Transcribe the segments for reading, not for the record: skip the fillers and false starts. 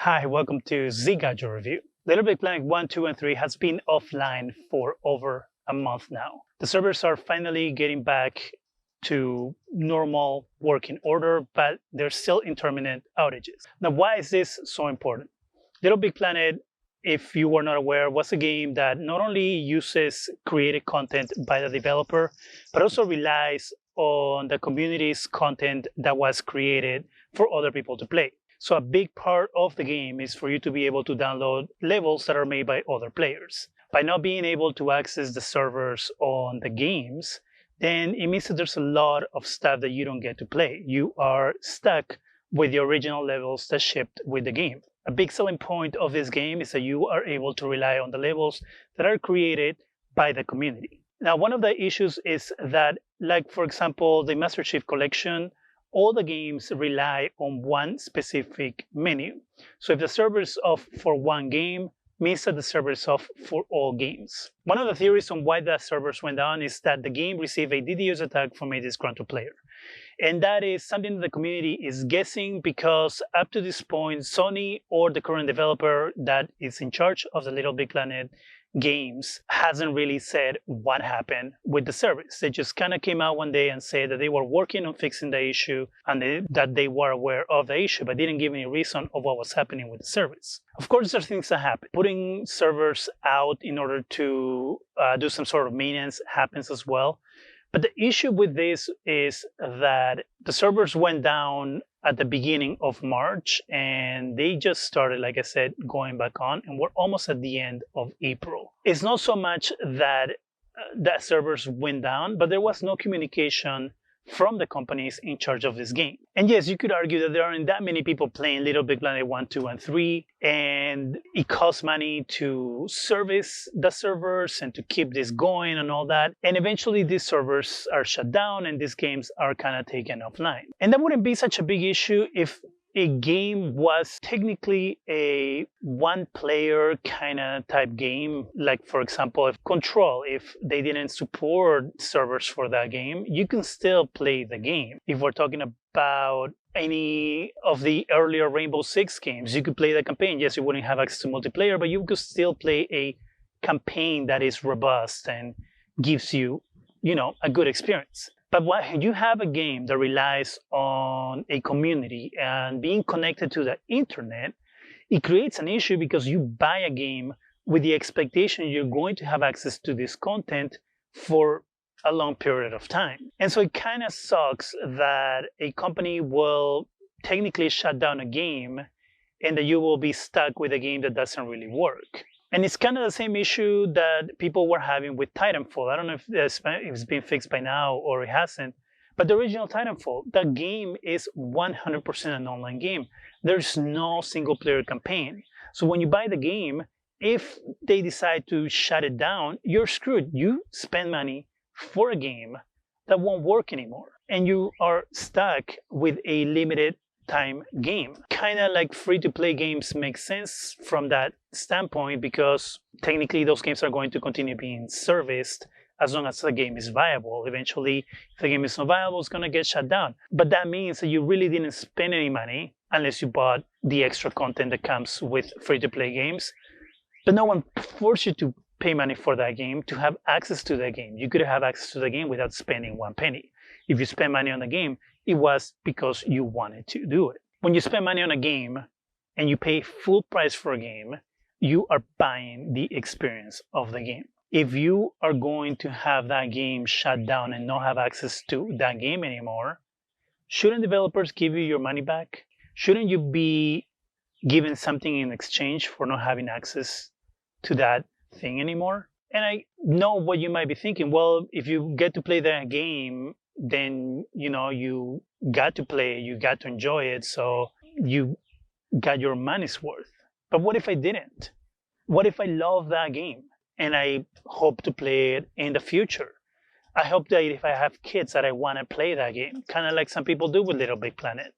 Hi, welcome to Zgadgetreview. Little Big Planet 1, 2, and 3 has been offline for over a month now. The servers are finally getting back to normal working order, but there's still intermittent outages. Now, why is this so important? Little Big Planet, if you were not aware, was a game that not only uses created content by the developer, but also relies on the community's content that was created for other people to play. So a big part of the game is for you to be able to download levels that are made by other players. By not being able to access the servers on the games, then it means that there's a lot of stuff that you don't get to play. You are stuck with the original levels that shipped with the game. A big selling point of this game is that you are able to rely on the levels that are created by the community. Now, one of the issues is that, like for example, the Master Chief Collection, all the games rely on one specific menu. So if the server is off for one game, means that the server is off for all games. One of the theories on why the servers went down is that the game received a DDoS attack from a disgruntled player. And that is something that the community is guessing because up to this point, Sony or the current developer that is in charge of the Little Big Planet games hasn't really said what happened with the service. They just kind of came out one day and said that they were working on fixing the issue and that they were aware of the issue, but didn't give any reason of what was happening with the service. Of course, there's things that happen. Putting servers out in order to do some sort of maintenance happens as well. But the issue with this is that the servers went down at the beginning of March and they just started, like I said, going back on, and we're almost at the end of April. It's not so much that the servers went down, but there was no communication from the companies in charge of this game. And yes, you could argue that there aren't that many people playing Little Big Planet 1, 2, and 3, and it costs money to service the servers and to keep this going and all that. And eventually these servers are shut down and these games are kind of taken offline. And that wouldn't be such a big issue if a game was technically a one-player kind of type game, like for example, if Control, if they didn't support servers for that game, you can still play the game. If we're talking about any of the earlier Rainbow Six games, you could play the campaign. Yes, you wouldn't have access to multiplayer, but you could still play a campaign that is robust and gives you, a good experience. But when you have a game that relies on a community and being connected to the internet, it creates an issue because you buy a game with the expectation you're going to have access to this content for a long period of time. And so it kind of sucks that a company will technically shut down a game and that you will be stuck with a game that doesn't really work. And it's kind of the same issue that people were having with Titanfall. I don't know if it's been fixed by now or it hasn't, but the original Titanfall, that game is 100% an online game. There's no single player campaign. So when you buy the game, if they decide to shut it down, you're screwed. You spend money for a game that won't work anymore. And you are stuck with a limited time game. Kind of like free-to-play games make sense from that standpoint because technically those games are going to continue being serviced as long as the game is viable. Eventually, if the game is not viable, it's going to get shut down. But that means that you really didn't spend any money unless you bought the extra content that comes with free-to-play games. But no one forced you to pay money for that game to have access to that game. You could have access to the game without spending one penny. If you spend money on the game, it was because you wanted to do it. When you spend money on a game and you pay full price for a game, you are buying the experience of the game. If you are going to have that game shut down and not have access to that game anymore, shouldn't developers give you your money back? Shouldn't you be given something in exchange for not having access to that thing anymore? And I know what you might be thinking. Well, if you get to play that game, then you got to play it, you got to enjoy it, so you got your money's worth. But what if I didn't? What if I love that game and I hope to play it in the future? I hope that if I have kids that I want to play that game, kind of like some people do with Little Big Planet.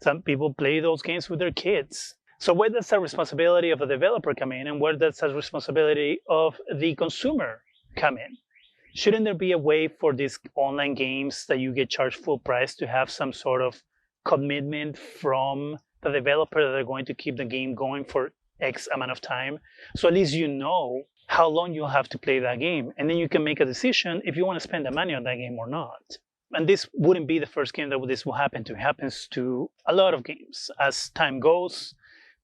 Some people play those games with their kids. So where does the responsibility of the developer come in, and where does the responsibility of the consumer come in? Shouldn't there be a way for these online games that you get charged full price to have some sort of commitment from the developer that they're going to keep the game going for X amount of time. So at least you know how long you'll have to play that game. And then you can make a decision if you want to spend the money on that game or not. And this wouldn't be the first game that this will happen to. It happens to a lot of games. As time goes,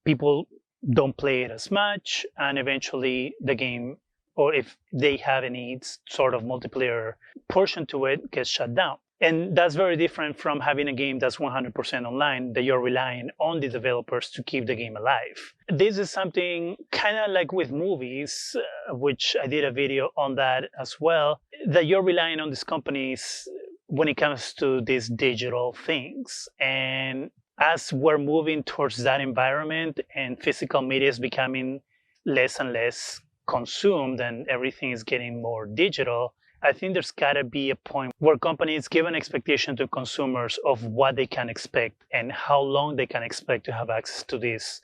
people don't play it as much, and eventually the game, or if they have any sort of multiplayer portion to it, gets shut down. And that's very different from having a game that's 100% online, that you're relying on the developers to keep the game alive. This is something kind of like with movies, which I did a video on that as well, that you're relying on these companies when it comes to these digital things. And as we're moving towards that environment and physical media is becoming less and less consumed and everything is getting more digital, I think there's got to be a point where companies give an expectation to consumers of what they can expect and how long they can expect to have access to these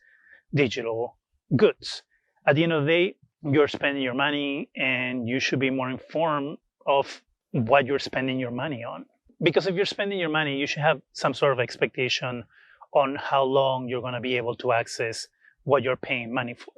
digital goods. At the end of the day, you're spending your money and you should be more informed of what you're spending your money on. Because if you're spending your money, you should have some sort of expectation on how long you're going to be able to access what you're paying money for.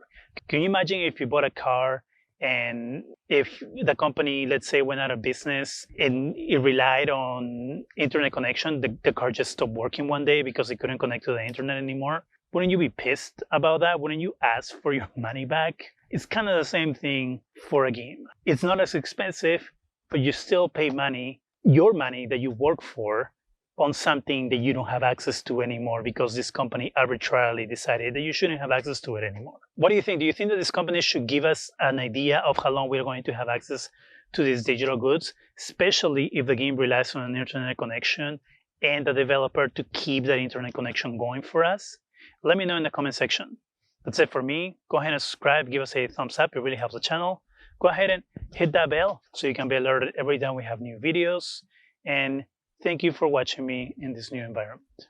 Can you imagine if you bought a car and if the company, let's say, went out of business and it relied on internet connection, the car just stopped working one day because it couldn't connect to the internet anymore? Wouldn't you be pissed about that? Wouldn't you ask for your money back? It's kind of the same thing for a game. It's not as expensive, but you still pay money, your money that you work for, on something that you don't have access to anymore because this company arbitrarily decided that you shouldn't have access to it anymore. What do you think? Do you think that this company should give us an idea of how long we're going to have access to these digital goods, especially if the game relies on an internet connection and the developer to keep that internet connection going for us? Let me know in the comment section. That's it for me. Go ahead and subscribe, give us a thumbs up, it really helps the channel. Go ahead and hit that bell so you can be alerted every time we have new videos. And thank you for watching me in this new environment.